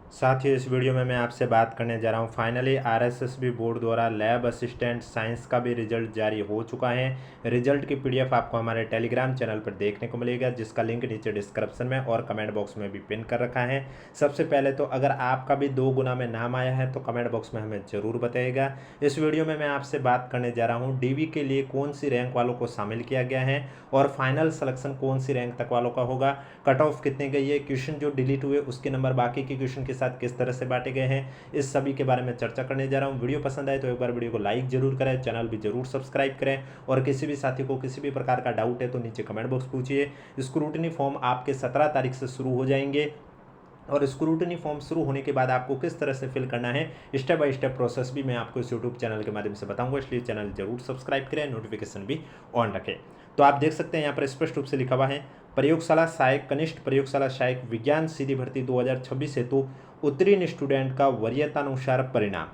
साथियों, इस वीडियो में मैं आपसे बात करने जा रहा हूं फाइनली आरएसएसबी बोर्ड द्वारा लैब असिस्टेंट साइंस का भी रिजल्ट जारी हो चुका है। रिजल्ट की पीडीएफ आपको हमारे टेलीग्राम चैनल पर देखने को मिलेगा, जिसका लिंक नीचे डिस्क्रिप्शन में और कमेंट बॉक्स में भी पिन कर रखा है। सबसे पहले तो अगर आपका भी 2 गुना में नाम आया है तो कमेंट बॉक्स में हमें ज़रूर बताइएगा। इस वीडियो में मैं आपसे बात करने जा रहा हूँ डीवी के लिए कौन सी रैंक वालों को शामिल किया गया है और फाइनल सिलेक्शन कौन सी रैंक तक वालों का होगा, कट ऑफ कितने गई है, क्वेश्चन जो डिलीट हुए उसके नंबर बाकी के क्वेश्चन के साथ किस तरह से बांटे गए हैं, इस सभी के बारे में चर्चा करने जा रहा हूं। वीडियो पसंद आए तो एक बार वीडियो को लाइक जरूर करें, चैनल भी जरूर सब्सक्राइब करें और किसी भी साथी को किसी भी प्रकार का डाउट है तो नीचे कमेंट बॉक्स पूछिए। स्क्रूटनी फॉर्म आपके 17 तारीख से शुरू हो जाएंगे और स्क्रूटनी फॉर्म शुरू होने के बाद आपको किस तरह से फिल करना है, स्टेप बाय स्टेप प्रोसेस भी मैं आपको इस यूट्यूब चैनल के माध्यम से बताऊंगा, इसलिए चैनल जरूर सब्सक्राइब करें, नोटिफिकेशन भी ऑन रखें। तो आप देख सकते हैं यहाँ पर स्पष्ट रूप से लिखा हुआ है प्रयोगशाला सहायक कनिष्ठ प्रयोगशाला सहायक विज्ञान सीधी भर्ती 2026 हेतु उत्तीर्ण स्टूडेंट का वरीयतानुसार परिणाम।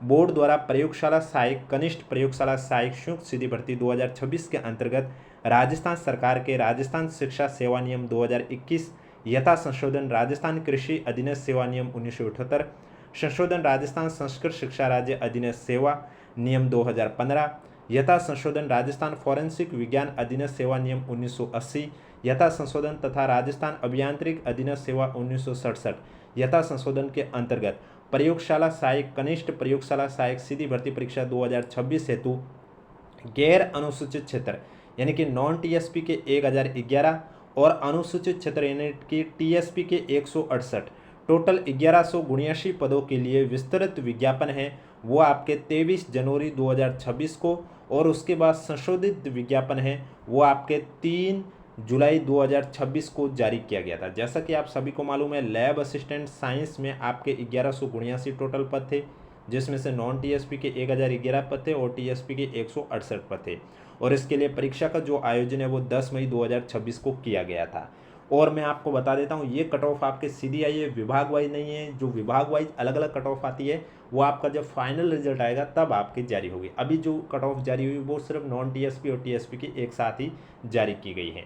बोर्ड द्वारा प्रयोगशाला सहायक कनिष्ठ प्रयोगशाला सहायक संयुक्त सीधी भर्ती 2026 के अंतर्गत राजस्थान सरकार के राजस्थान शिक्षा सेवा नियम 2021 यथा संशोधन राजस्थान कृषि अधिनियम सेवा नियम 1978, संशोधन राजस्थान संस्कृत शिक्षा राज्य अधिनियम सेवा नियम 2015, यथा संशोधन राजस्थान फॉरेंसिक विज्ञान अधिनियम सेवा नियम 1980, यथा संशोधन तथा राजस्थान अभियांत्रिक अधिनियम सेवा 1967 यथा संशोधन के अंतर्गत प्रयोगशाला सहायक कनिष्ठ प्रयोगशाला सहायक सीधी भर्ती परीक्षा 2026 हेतु गैर अनुसूचित क्षेत्र यानी कि नॉन टीएसपी के 1011 और अनुसूचित क्षेत्र यानी कि टीएसपी के 168 टोटल 1179 पदों के लिए विस्तृत विज्ञापन है वो आपके 23 जनवरी 2026 को, और उसके बाद संशोधित विज्ञापन है वो आपके 3 जुलाई 2026 को जारी किया गया था। जैसा कि आप सभी को मालूम है, लैब असिस्टेंट साइंस में आपके 1179 टोटल पद थे, जिसमें से नॉन टीएसपी के 1011 पद थे और टीएसपी के 168 पद थे। और इसके लिए परीक्षा का जो आयोजन है वो 10 मई 2026 को किया गया था। और मैं आपको बता देता हूँ, ये कट ऑफ आपके सीधी आई है, विभाग वाइज नहीं है। जो विभाग वाइज अलग अलग कट ऑफ आती है वो आपका जब फाइनल रिजल्ट आएगा तब आपकी जारी होगी। अभी जो कट ऑफ जारी हुई वो सिर्फ नॉन टीएसपी और टीएसपी की एक साथ ही जारी की गई है।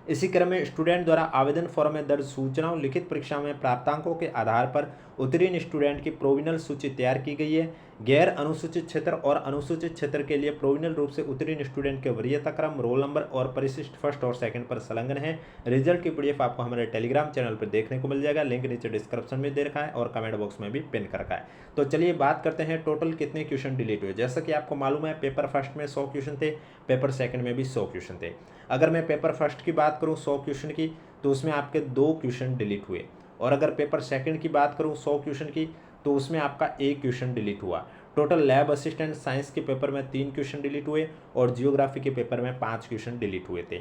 इसी क्रम में स्टूडेंट द्वारा आवेदन फॉर्म में दर्ज सूचनाओं लिखित परीक्षा में प्राप्तांकों के आधार पर उत्तीर्ण स्टूडेंट की प्रोविजनल सूची तैयार की गई है। गैर अनुसूचित क्षेत्र और अनुसूचित क्षेत्र के लिए प्रोविजनल रूप से उत्तीर्ण स्टूडेंट के वरीयता क्रम, रोल नंबर और परिशिष्ट फर्स्ट और सेकंड पर संलग्न है। रिजल्ट की पीडीएफ आपको हमारे टेलीग्राम चैनल पर देखने को मिल जाएगा, लिंक नीचे डिस्क्रिप्शन में दे रखा है और कमेंट बॉक्स में भी पिन कर रखा है। तो चलिए बात करते हैं टोटल कितने क्वेश्चन डिलीट हुए। जैसा कि आपको मालूम है, पेपर फर्स्ट में 100 क्वेश्चन थे, पेपर सेकंड में भी 100 क्वेश्चन थे। अगर मैं पेपर फर्स्ट की बात करूं 100 क्वेश्चन की, तो उसमें आपके 2 क्वेश्चन डिलीट हुए, और अगर पेपर सेकंड की बात करूं 100 क्वेश्चन की, तो उसमें आपका 1 क्वेश्चन डिलीट हुआ। टोटल लैब असिस्टेंट साइंस के पेपर में 3 क्वेश्चन डिलीट हुए और जियोग्राफी के पेपर में 5 क्वेश्चन डिलीट हुए थे।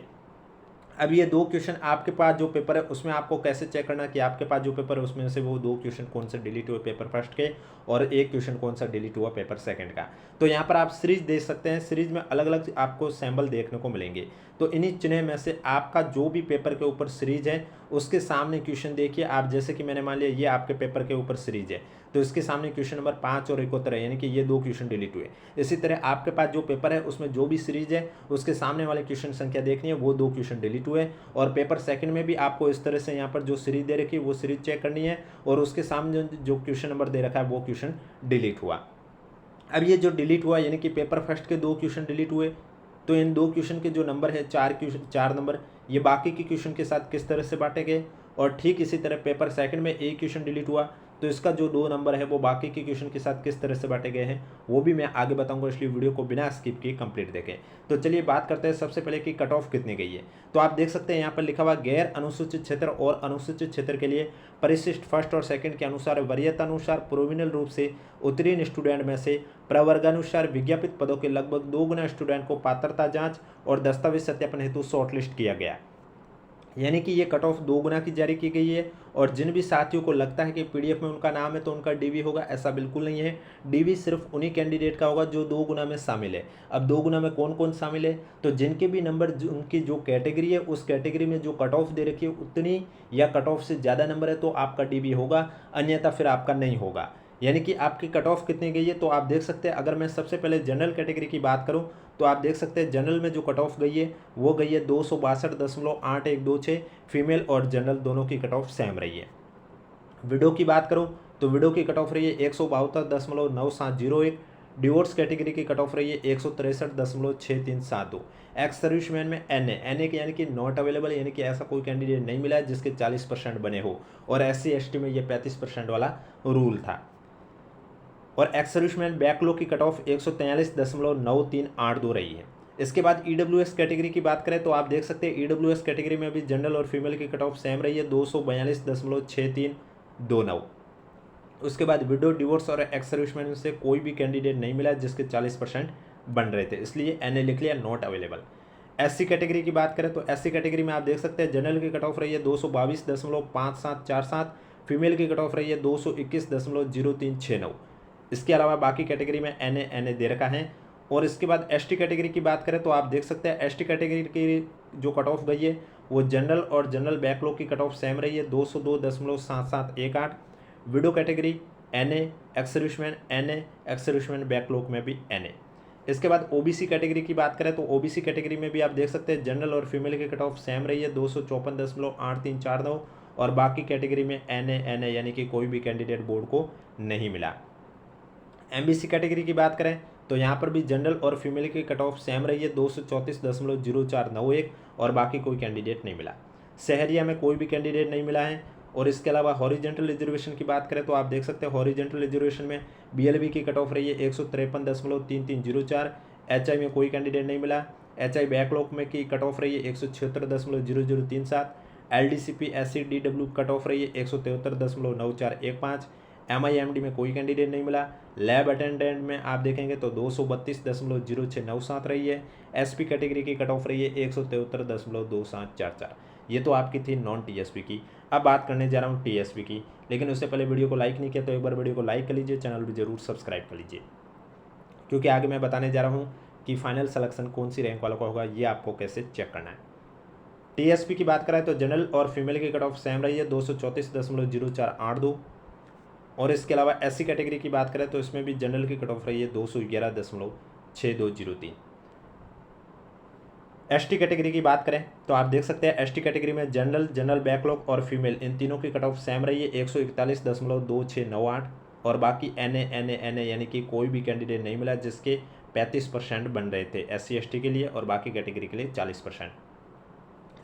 अब ये 2 क्वेश्चन आपके पास जो पेपर है उसमें आपको कैसे चेक करना कि आपके पास जो पेपर है उसमें से वो 2 क्वेश्चन कौन से डिलीट हुए पेपर फर्स्ट के और 1 क्वेश्चन कौन सा डिलीट हुआ पेपर सेकंड का। तो यहाँ पर आप सीरीज देख सकते हैं, सीरीज में अलग अलग आपको सैम्पल देखने को मिलेंगे। तो इन्हीं चुने में से आपका जो भी पेपर के ऊपर सीरीज है उसके सामने क्वेश्चन देखिए आप। जैसे कि मैंने मान लिया ये आपके पेपर के ऊपर सीरीज है, तो इसके सामने क्वेश्चन नंबर 5 और 71 है, यानी कि ये 2 क्वेश्चन डिलीट हुए। इसी तरह आपके पास जो पेपर है उसमें जो भी सीरीज है उसके सामने वाले क्वेश्चन संख्या देखनी है, वो 2 क्वेश्चन डिलीट हुए। और पेपर सेकंड में भी आपको इस तरह से यहाँ पर जो सीरीज दे रखी है वो सीरीज चेक करनी है और उसके सामने जो क्वेश्चन नंबर दे रखा है वो क्वेश्चन डिलीट हुआ। अब ये जो डिलीट हुआ यानी कि पेपर फर्स्ट के 2 क्वेश्चन डिलीट हुए, तो इन 2 क्वेश्चन के जो नंबर है 4 नंबर, ये बाकी के क्वेश्चन के साथ किस तरह से बांटे गए। और ठीक इसी तरह पेपर सेकंड में 1 क्वेश्चन डिलीट हुआ, तो इसका जो 2 नंबर है वो बाकी के क्वेश्चन के साथ किस तरह से बांटे गए हैं वो भी मैं आगे बताऊंगा, इसलिए वीडियो को बिना स्किप किए कंप्लीट देखें। तो चलिए बात करते हैं सबसे पहले कि कट ऑफ कितनी गई है। तो आप देख सकते हैं यहाँ पर लिखा हुआ गैर अनुसूचित क्षेत्र और अनुसूचित क्षेत्र के लिए परिशिष्ट फर्स्ट और सेकंड के अनुसार वरीयतानुसार प्रोविजनल रूप से उत्तीर्ण स्टूडेंट में से प्रवर्गानुसार विज्ञापित पदों के लगभग 2 गुना स्टूडेंट को पात्रता जांच और दस्तावेज सत्यापन हेतु शॉर्टलिस्ट किया गया। यानी कि ये कट ऑफ 2 गुना की जारी की गई है। और जिन भी साथियों को लगता है कि पीडीएफ में उनका नाम है तो उनका डीवी होगा, ऐसा बिल्कुल नहीं है। डीवी सिर्फ उन्हीं कैंडिडेट का होगा जो 2 गुना में शामिल है। अब 2 गुना में कौन कौन शामिल है, तो जिनके भी नंबर उनकी जो कैटेगरी है उस कैटेगरी में जो कट ऑफ दे रखी है उतनी या कट ऑफ से ज़्यादा नंबर है तो आपका डीवी होगा, अन्यथा फिर आपका नहीं होगा। यानी कि आपकी कट ऑफ कितनी गई है तो आप देख सकते हैं। अगर मैं सबसे पहले जनरल कैटेगरी की बात करूं तो आप देख सकते हैं जनरल में जो कट ऑफ गई है वो गई है 262.8126। फीमेल और जनरल दोनों की कट ऑफ सेम रही है। विडो की बात करूँ तो विडो की कट ऑफ रही है 172.9701। डिवोर्स कैटेगरी की कट ऑफ रही है 163.6372। एक्स सर्विसमैन में एन ए के यानी कि नॉट अवेलेबल, यानी कि ऐसा कोई कैंडिडेट नहीं मिला है जिसके 40% बने हो, और SC ST में ये 35% वाला रूल था। और एक्स सर्विसमैन बैकलॉग की कट ऑफ 143.9382 रही है। इसके बाद EWS कैटेगरी की बात करें तो आप देख सकते हैं EWS कैटेगरी में भी जनरल और फीमेल की कट ऑफ सेम रही है 242.6329। उसके बाद विडो, डिवोर्स और एक्स सर्विसमैन में से कोई भी कैंडिडेट नहीं मिला जिसके 40% बन रहे थे, इसलिए NA लिख लिया, नॉट अवेलेबल। SC कैटेगरी की बात करें तो SC कैटेगरी में आप देख सकते हैं जनरल की कट ऑफ रही है 222.5747, फीमेल की कट ऑफ रही है 221.0369। इसके अलावा बाकी कैटेगरी में NA दे रखा है। और इसके बाद ST कैटेगरी की बात करें तो आप देख सकते हैं ST कैटेगरी की जो कट ऑफ गई है वो जनरल और जनरल बैकलॉग की कट ऑफ सेम रही है 202.7718। Window category NA, ex serviceman NA, ex serviceman backlog में भी NA। इसके बाद OBC कैटेगरी की बात करें तो OBC कैटेगरी में भी आप देख सकते हैं जनरल और फीमेल की कट ऑफ सेम रही है 254.8349, और बाकी कैटेगरी में NA यानी कि कोई भी कैंडिडेट बोर्ड को नहीं मिला। MBC कैटेगरी की बात करें तो यहाँ पर भी जनरल और फीमेल की कट ऑफ सेम रही है 234.0491, और बाकी कोई कैंडिडेट नहीं मिला। शहरिया में कोई भी कैंडिडेट नहीं मिला है। और इसके अलावा हॉरिजेंटल रिजर्वेशन की बात करें तो आप देख सकते हैं हॉरिजेंटल रिजर्वेशन में BLB की कट ऑफ रही है 153.3304। HI में कोई कैंडिडेट नहीं मिला। HI बैकलॉग में की कट ऑफ रही है 176.0037। LDCP SC DW cut off रही है 173.9415। MIMD में कोई कैंडिडेट नहीं मिला। लैब अटेंडेंट में आप देखेंगे तो 232.0697 रही है। SP कैटेगरी की कट ऑफ रही है 173.2744। ये तो आपकी थी नॉन TSP की। अब बात करने जा रहा हूँ TSP की, लेकिन उससे पहले वीडियो को लाइक नहीं किया तो एक बार वीडियो को लाइक कर लीजिए, चैनल भी जरूर सब्सक्राइब कर लीजिए, क्योंकि आगे मैं बताने जा रहा हूँ कि फाइनल सिलेक्शन कौन सी रैंक वालों का होगा, ये आपको कैसे चेक करना है। TSP की बात करें तो जनरल और फीमेल की कट ऑफ सेम रही है 234.0482। और इसके अलावा SC कैटेगरी की बात करें तो इसमें भी जनरल की कट ऑफ रही है 211.6203। ST कैटेगरी की बात करें तो आप देख सकते हैं ST कैटेगरी में जनरल बैकलॉग और फीमेल इन तीनों की कट ऑफ सेम रही है 141.2698, और बाकी NA यानी कि कोई भी कैंडिडेट नहीं मिला जिसके 35% बन रहे थे SC ST के लिए, और बाकी कैटेगरी के लिए 40%।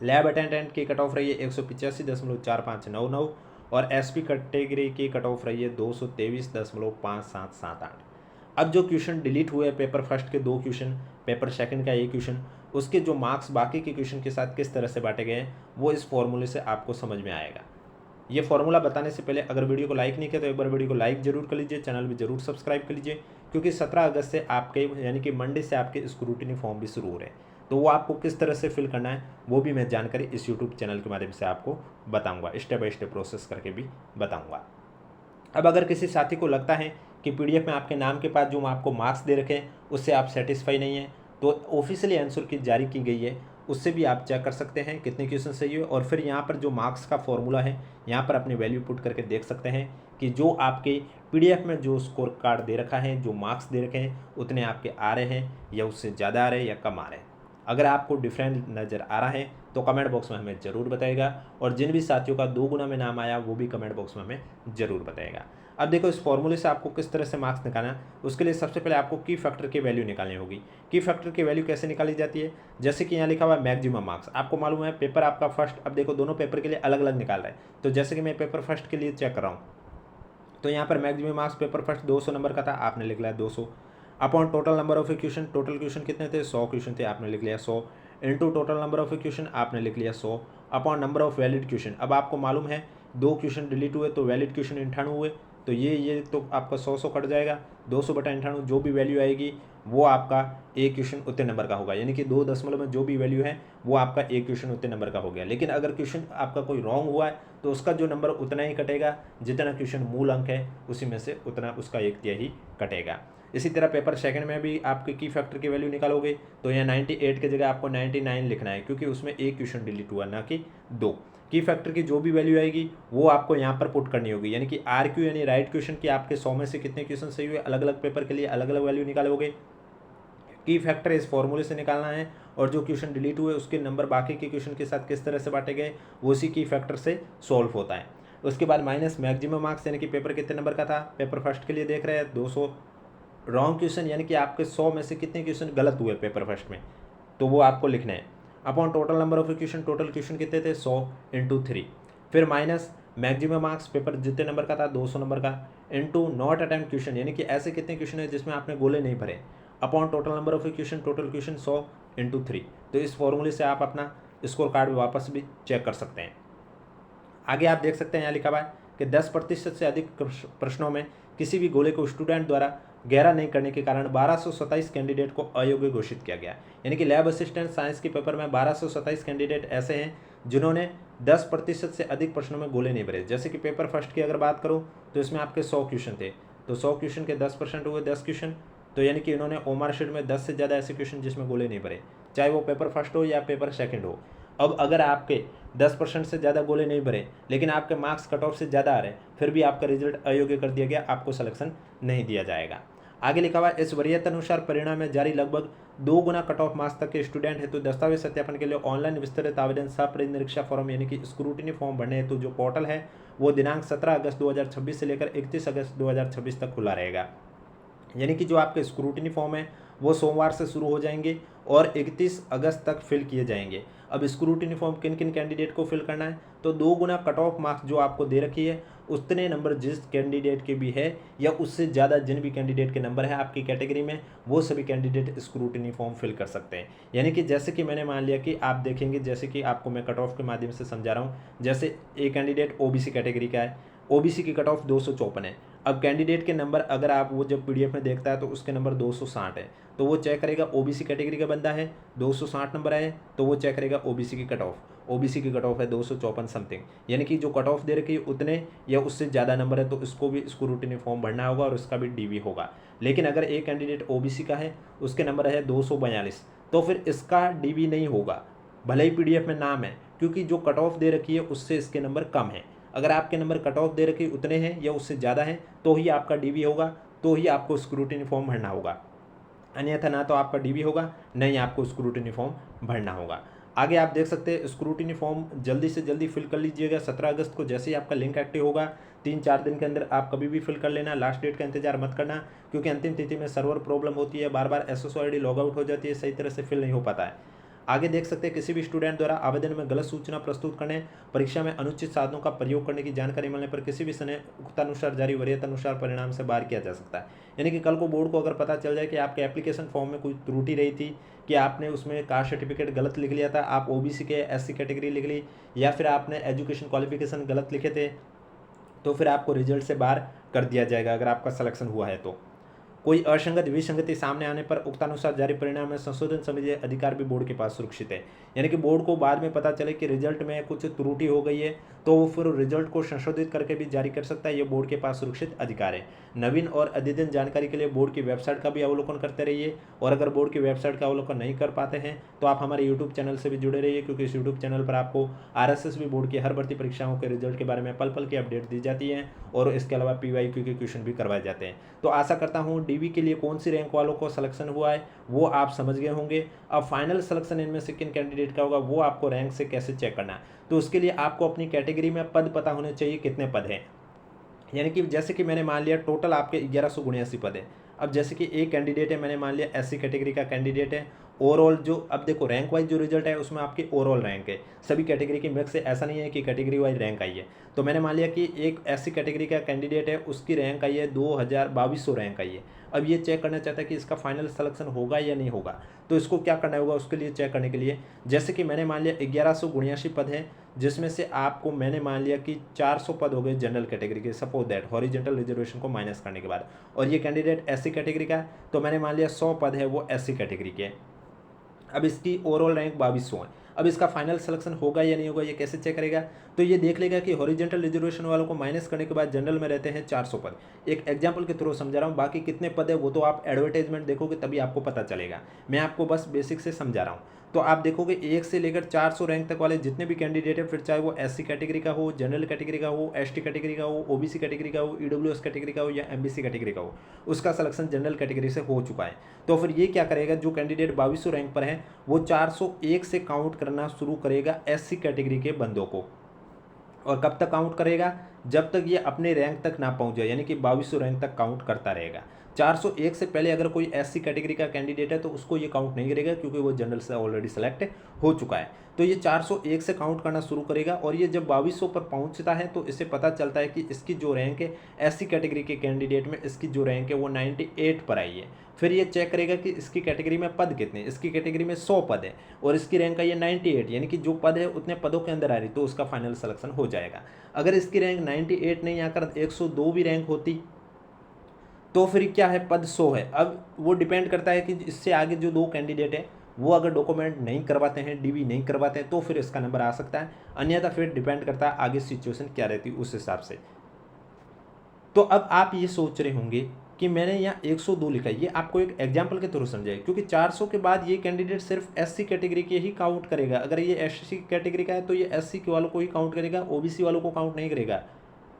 लैब अटेंडेंट की कट ऑफ रही है 185.4599, और SP कैटेगरी की कट ऑफ रही है 223.5778। अब जो क्वेश्चन डिलीट हुए पेपर फर्स्ट के 2 क्वेश्चन, पेपर सेकंड का 1 क्वेश्चन, उसके जो मार्क्स बाकी के क्वेश्चन के साथ किस तरह से बांटे गए हैं वो इस फॉर्मूले से आपको समझ में आएगा। ये फॉर्मूला बताने से पहले अगर वीडियो को लाइक नहीं किया तो एक बार वीडियो को लाइक जरूर कर लीजिए, चैनल भी जरूर सब्सक्राइब कर लीजिए, क्योंकि 17 अगस्त से आपके यानी कि मंडे से आपके स्क्रूटिनी फॉर्म भी शुरू हो रहे हैं, तो वो आपको किस तरह से फिल करना है वो भी मैं जानकारी इस यूट्यूब चैनल के माध्यम से आपको बताऊँगा, स्टेप बाय स्टेप प्रोसेस करके भी बताऊँगा। अब अगर किसी साथी को लगता है कि PDF में आपके नाम के पास जो आपको मार्क्स दे रखे हैं उससे आप सेटिस्फाई नहीं हैं, तो ऑफिशियली आंसर की जारी की गई है उससे भी आप चेक कर सकते हैं कितने क्वेश्चन सही हुए, और फिर यहाँ पर जो मार्क्स का फॉर्मूला है यहाँ पर अपनी वैल्यू पुट करके देख सकते हैं कि जो आपके PDF में जो स्कोर कार्ड दे रखा है, जो मार्क्स दे रखे हैं उतने आपके आ रहे हैं या उससे ज़्यादा आ रहे हैं या कम आ रहे हैं। अगर आपको डिफरेंट नज़र आ रहा है तो कमेंट बॉक्स में हमें ज़रूर बताएगा, और जिन भी साथियों का 2 गुना में नाम आया वो भी कमेंट बॉक्स में हमें ज़रूर बताएगा। अब देखो इस फॉर्मूले से आपको किस तरह से मार्क्स निकालना है, उसके लिए सबसे पहले आपको की फैक्टर की वैल्यू निकालनी होगी। की फैक्टर की वैल्यू कैसे निकाली जाती है, जैसे कि यहाँ लिखा हुआ है मैक्सिमम मार्क्स, आपको मालूम है पेपर आपका फर्स्ट, अब देखो दोनों पेपर के लिए अलग अलग निकाल रहा है, तो जैसे कि मैं पेपर फर्स्ट के लिए चेक कर रहा हूँ तो यहाँ पर maximum marks paper first 200 number का था, आपने लिख लिया 200 upon total number of question, total question कितने थे 100 क्वेश्चन थे, आपने लिख लिया 100 into total number of question, आपने लिख लिया 100 upon number of valid question. अब आपको मालूम है 2 क्वेश्चन डिलीट हुए तो वैलिड क्वेश्चन 98 हुए, तो ये तो आपका 100 कट जाएगा, 200/98 जो भी वैल्यू आएगी वो आपका एक क्वेश्चन उतने नंबर का होगा, यानी कि 2 दशमलव में जो भी वैल्यू है वो आपका एक क्वेश्चन उतने नंबर का हो गया। लेकिन अगर क्वेश्चन आपका कोई रॉन्ग हुआ है तो उसका जो नंबर उतना ही कटेगा, जितना क्वेश्चन मूल अंक है उसी में से उतना उसका 1/3 कटेगा। इसी तरह पेपर सेकंड में भी आपके की फैक्टर की वैल्यू निकालोगे तो यहाँ 98 की जगह आपको 99 लिखना है, क्योंकि उसमें एक क्वेश्चन डिलीट हुआ ना कि 2। की फैक्टर की जो भी वैल्यू आएगी वो आपको यहाँ पर पुट करनी होगी, यानी कि RQ यानी राइट क्वेश्चन की आपके 100 में से कितने क्वेश्चन सही हुए, अलग अलग पेपर के लिए अलग अलग वैल्यू निकालोगे। की फैक्टर इस फॉर्मूले से निकालना है, और जो क्वेश्चन डिलीट हुए उसके नंबर बाकी के क्वेश्चन के साथ किस तरह से बांटे गए वो उसी की फैक्टर से सॉल्व होता है। उसके बाद माइनस मैक्सिमम मार्क्स, यानी कि पेपर कितने नंबर का था, पेपर फर्स्ट के लिए देख रहे हैं 200 रॉन्ग क्वेश्चन, यानी कि आपके 100 में से कितने क्वेश्चन गलत हुए पेपर फर्स्ट में, तो वो आपको लिखना है। Upon total number of question, total question कितने थे 100 इंटू 3, फिर माइनस मैक्सिमम मार्क्स, पेपर जितने नंबर का था 200 नंबर का, इंटू नॉट अटेम्प्ट क्वेश्चन, यानी कि ऐसे कितने क्वेश्चन है जिसमें आपने गोले नहीं भरे, upon total number of question, total question 100 into 3। तो इस फॉर्मूले से आप अपना स्कोर कार्ड वापस भी चेक कर सकते हैं। आगे आप देख सकते हैं यहाँ लिखा हुआ है कि 10% से अधिक प्रश्नों में किसी भी गोले को स्टूडेंट द्वारा गहरा नहीं करने के कारण 1227 कैंडिडेट को अयोग्य घोषित किया गया। यानी कि लैब असिस्टेंट साइंस के पेपर में 1227 कैंडिडेट ऐसे हैं जिन्होंने 10% से अधिक प्रश्नों में गोले नहीं भरे। जैसे कि पेपर फर्स्ट की अगर बात करूँ तो इसमें आपके 100 क्वेश्चन थे, तो 100 क्वेश्चन के 10% हुए 10 क्वेश्चन, तो यानी कि इन्होंने ओमार शीट में 10 से ज़्यादा ऐसे क्वेश्चन जिसमें गोले नहीं भरे, चाहे वो पेपर फर्स्ट हो या पेपर सेकंड हो। अब अगर आपके 10% से ज़्यादा गोले नहीं भरे लेकिन आपके मार्क्स कट ऑफ से ज़्यादा आ रहे हैं, फिर भी आपका रिजल्ट अयोग्य कर दिया गया, आपको सिलेक्शन नहीं दिया जाएगा। आगे लिखा हुआ है इस वरीयता अनुसार परिणाम में जारी लगभग 2 गुना कट ऑफ मार्क्स तक के स्टूडेंट हेतु दस्तावेज सत्यापन के लिए ऑनलाइन विस्तृत आवेदन सह परिनिरीक्षा फॉर्म यानी कि स्क्रूटिनी फॉर्म भरने हेतु जो पोर्टल है वो दिनांक 17 अगस्त 2026 से लेकर 31 अगस्त 2026 तक खुला रहेगा। यानी कि जो आपके स्क्रूटिनी फॉर्म है वो सोमवार से शुरू हो जाएंगे और 31 अगस्त तक फिल किए जाएंगे। अब स्क्रूटिनी फॉर्म किन किन कैंडिडेट को फिल करना है, तो 2 गुना कट ऑफ मार्क्स जो आपको दे रखी है उतने नंबर जिस कैंडिडेट के भी है या उससे ज़्यादा जिन भी कैंडिडेट के नंबर है आपकी कैटेगरी में, वो सभी कैंडिडेट स्क्रूटिनी फॉर्म फिल कर सकते हैं। यानी कि जैसे कि मैंने मान लिया कि आप देखेंगे, जैसे कि आपको मैं कट ऑफ के माध्यम से समझा रहा हूँ, जैसे एक कैंडिडेट ओबीसी कैटेगरी का है, ओबीसी की कट ऑफ 254 है। अब कैंडिडेट के नंबर अगर आप वो जब पीडीएफ में देखता है तो उसके नंबर 260 है, तो वो चेक करेगा ओबीसी कैटेगरी का बंदा है, 260 नंबर आए तो वो चेक करेगा ओबीसी की कट ऑफ, ओबीसी की कट ऑफ है 254 समथिंग, यानी कि जो कट ऑफ दे रखी है उतने या उससे ज़्यादा नंबर है तो इसको भी स्क्रूटिनी फॉर्म भरना होगा और उसका भी डीवी होगा। लेकिन अगर एक कैंडिडेट ओबीसी का है, उसके नंबर है 242, तो फिर इसका डीवी नहीं होगा, भले ही पीडीएफ में नाम है, क्योंकि जो कट ऑफ दे रखी है उससे इसके नंबर कम है। अगर आपके नंबर कट ऑफ दे रखे उतने हैं या उससे ज़्यादा हैं तो ही आपका डीवी होगा, तो ही आपको स्क्रूटिनी फॉर्म भरना होगा, अन्यथा ना तो आपका डीवी होगा नहीं आपको स्क्रूटिनी फॉर्म भरना होगा। आगे आप देख सकते हैं स्क्रूटिनी फॉर्म जल्दी से जल्दी फिल कर लीजिएगा। 17 अगस्त को जैसे ही आपका लिंक एक्टिव होगा 3-4 दिन के अंदर आप कभी भी फिल कर लेना, लास्ट डेट का इंतजार मत करना, क्योंकि अंतिम तिथि में सर्वर प्रॉब्लम होती है, बार बार एसएसओ आईडी लॉग आउट हो जाती है, सही तरह से फिल नहीं हो पाता है। आगे देख सकते हैं किसी भी स्टूडेंट द्वारा आवेदन में गलत सूचना प्रस्तुत करने, परीक्षा में अनुचित साधनों का प्रयोग करने की जानकारी मिलने पर किसी भी समय उक्तानुसार जारी वरीयतानुसार परिणाम से बाहर किया जा सकता है। यानी कि कल को बोर्ड को अगर पता चल जाए कि आपके एप्लीकेशन फॉर्म में कोई त्रुटि रही थी, कि आपने उसमें कास्ट सर्टिफिकेट गलत लिख लिया था, आप ओबीसी के एससी कैटेगरी लिख ली, या फिर आपने एजुकेशन क्वालिफिकेशन गलत लिखे थे, तो फिर आपको रिजल्ट से बाहर कर दिया जाएगा अगर आपका सिलेक्शन हुआ है तो। कोई असंगत विसंगति सामने आने पर उक्तानुसार जारी परिणाम में संशोधन संबंधी अधिकार भी बोर्ड के पास सुरक्षित है। यानी कि बोर्ड को बाद में पता चले कि रिजल्ट में कुछ त्रुटि हो गई है तो वो फिर रिजल्ट को संशोधित करके भी जारी कर सकता है, ये बोर्ड के पास सुरक्षित अधिकार है। नवीन और अद्यतन जानकारी के लिए बोर्ड की वेबसाइट का भी अवलोकन करते रहिए, और अगर बोर्ड की वेबसाइट का अवलोकन नहीं कर पाते हैं तो आप हमारे यूट्यूब चैनल से भी जुड़े रहिए, क्योंकि इस यूट्यूब चैनल पर आपको आरएसएस बोर्ड की हर भर्ती परीक्षाओं के रिजल्ट के बारे में पल पल की अपडेट दी जाती है, और इसके अलावा पीवाईक्यू के क्वेश्चन भी करवाए जाते हैं। तो आशा करता हूँ डीवी के लिए कौन सी रैंक वालों को सिलेक्शन हुआ है वो आप समझ गए होंगे। अब फाइनल सिलेक्शन इनमें से किन कैंडिडेट का होगा वो आपको रैंक से कैसे चेक करना है, तो उसके लिए आपको अपनी कैटेगरी में पद पता होने चाहिए कितने पद हैं। यानी कि जैसे कि मैंने मान लिया टोटल आपके 1179 पद है। अब जैसे कि एक कैंडिडेट है, मैंने मान लिया एससी कैटेगरी का कैंडिडेट है, ओवरऑल जो अब देखो रैंक वाइज जो रिजल्ट है उसमें आपकी ओवरऑल रैंक है, सभी कैटेगरी की मिक्स है, ऐसा नहीं है कि कैटेगरी वाइज रैंक आई है। तो मैंने मान लिया कि एक एससी कैटेगरी का कैंडिडेट है, उसकी रैंक आई है 2200 रैंक आई है। अब ये चेक करना चाहता है कि इसका फाइनल सिलेक्शन होगा या नहीं होगा, तो इसको क्या करना होगा उसके लिए चेक करने के लिए, जैसे कि मैंने मान लिया 1179 पद हैं, जिसमें से आपको मैंने मान लिया कि 400 पद हो गए जनरल कैटेगरी के, सपोज दैट हॉरिजॉन्टल रिजर्वेशन को माइनस करने के बाद, और ये कैंडिडेट एससी कैटेगरी का है तो मैंने मान लिया 100 पद है वो एससी कैटेगरी के। अब इसकी ओवरऑल रैंक 2200 है। अब इसका फाइनल सिलेक्शन होगा या नहीं होगा ये कैसे चेक करेगा, तो ये देख लेगा कि हॉरिजॉन्टल रिजर्वेशन वालों को माइनस करने के बाद जनरल में रहते हैं 400 पद। एक एग्जांपल के थ्रू समझा रहा हूँ, बाकी कितने पद है वो तो आप एडवर्टाइजमेंट देखोगे तभी आपको पता चलेगा, मैं आपको बस बेसिक से समझा रहा हूँ। तो आप देखोगे 1 से लेकर 400 रैंक तक वाले जितने भी कैंडिडेट है, फिर चाहे वो एससी कैटेगरी का हो, जनरल कैटेगरी का हो, एसटी कैटेगरी का हो, ओबीसी कैटेगरी का हो, ईडब्ल्यूएस कैटेगरी का हो या एमबीसी कैटेगरी का हो, उसका सिलेक्शन जनरल कैटेगरी से हो चुका है। तो फिर ये क्या करेगा, जो कैंडिडेट 2200 रैंक पर है वो 401 से काउंट करना शुरू करेगा एससी कैटेगरी के बंदों को, और कब तक काउंट करेगा, जब तक ये अपने रैंक तक ना पहुंच जाए, यानी कि 2200 रैंक तक काउंट करता रहेगा। 401 से पहले अगर कोई एससी कैटेगरी का कैंडिडेट है तो उसको ये काउंट नहीं करेगा, क्योंकि वो जनरल से ऑलरेडी सेलेक्ट हो चुका है। तो ये 401 से काउंट करना शुरू करेगा, और ये जब 2200 पर पहुंचता है तो इसे पता चलता है कि इसकी जो रैंक है एससी कैटेगरी के कैंडिडेट में, इसकी जो रैंक है वो 98 पर आई है। फिर ये चेक करेगा कि इसकी कैटेगरी में पद कितने, इसकी कैटेगरी में 100 पद है और इसकी रैंक है ये 98, यानी कि जो पद है उतने पदों के अंदर आ रही, तो उसका फाइनल सिलेक्शन हो जाएगा। अगर इसकी रैंक 98 नहीं आकर 102 भी रैंक होती तो फिर क्या है, पद 100 है। अब वो डिपेंड करता है कि इससे आगे जो 2 कैंडिडेट हैं वो अगर डॉक्यूमेंट नहीं करवाते हैं, डीवी नहीं करवाते हैं, तो फिर इसका नंबर आ सकता है, अन्यथा फिर डिपेंड करता है आगे सिचुएशन क्या रहती है उस हिसाब से। तो अब आप ये सोच रहे होंगे कि मैंने यहाँ 102 लिखा है, ये आपको एक एग्जाम्पल के थ्रू समझाए, क्योंकि 400 के बाद ये कैंडिडेट सिर्फ एससी कैटेगरी के ही काउंट करेगा। अगर ये एससी कैटेगरी का है तो ये एससी के वालों को ही काउंट करेगा, ओबीसी वालों को काउंट नहीं करेगा,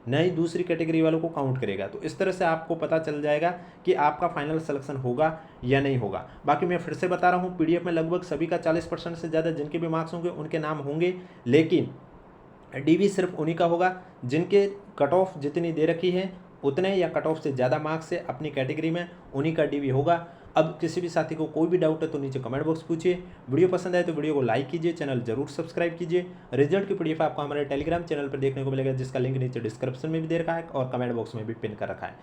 न ही दूसरी कैटेगरी वालों को काउंट करेगा। तो इस तरह से आपको पता चल जाएगा कि आपका फाइनल सिलेक्शन होगा या नहीं होगा। बाकी मैं फिर से बता रहा हूँ, पीडीएफ में लगभग सभी का 40% से ज़्यादा जिनके भी मार्क्स होंगे उनके नाम होंगे, लेकिन डीवी सिर्फ उन्हीं का होगा जिनके कट ऑफ जितनी दे रखी है उतने या कट ऑफ से ज़्यादा मार्क्स है अपनी कैटेगरी में, उन्हीं का डीवी होगा। अब किसी भी साथी को कोई भी डाउट है तो नीचे कमेंट बॉक्स पूछिए। वीडियो पसंद आए तो वीडियो को लाइक कीजिए, चैनल जरूर सब्सक्राइब कीजिए। रिजल्ट की पीडीएफ आपको हमारे टेलीग्राम चैनल पर देखने को मिलेगा, जिसका लिंक नीचे डिस्क्रिप्शन में भी दे रखा है और कमेंट बॉक्स में भी पिन कर रखा है।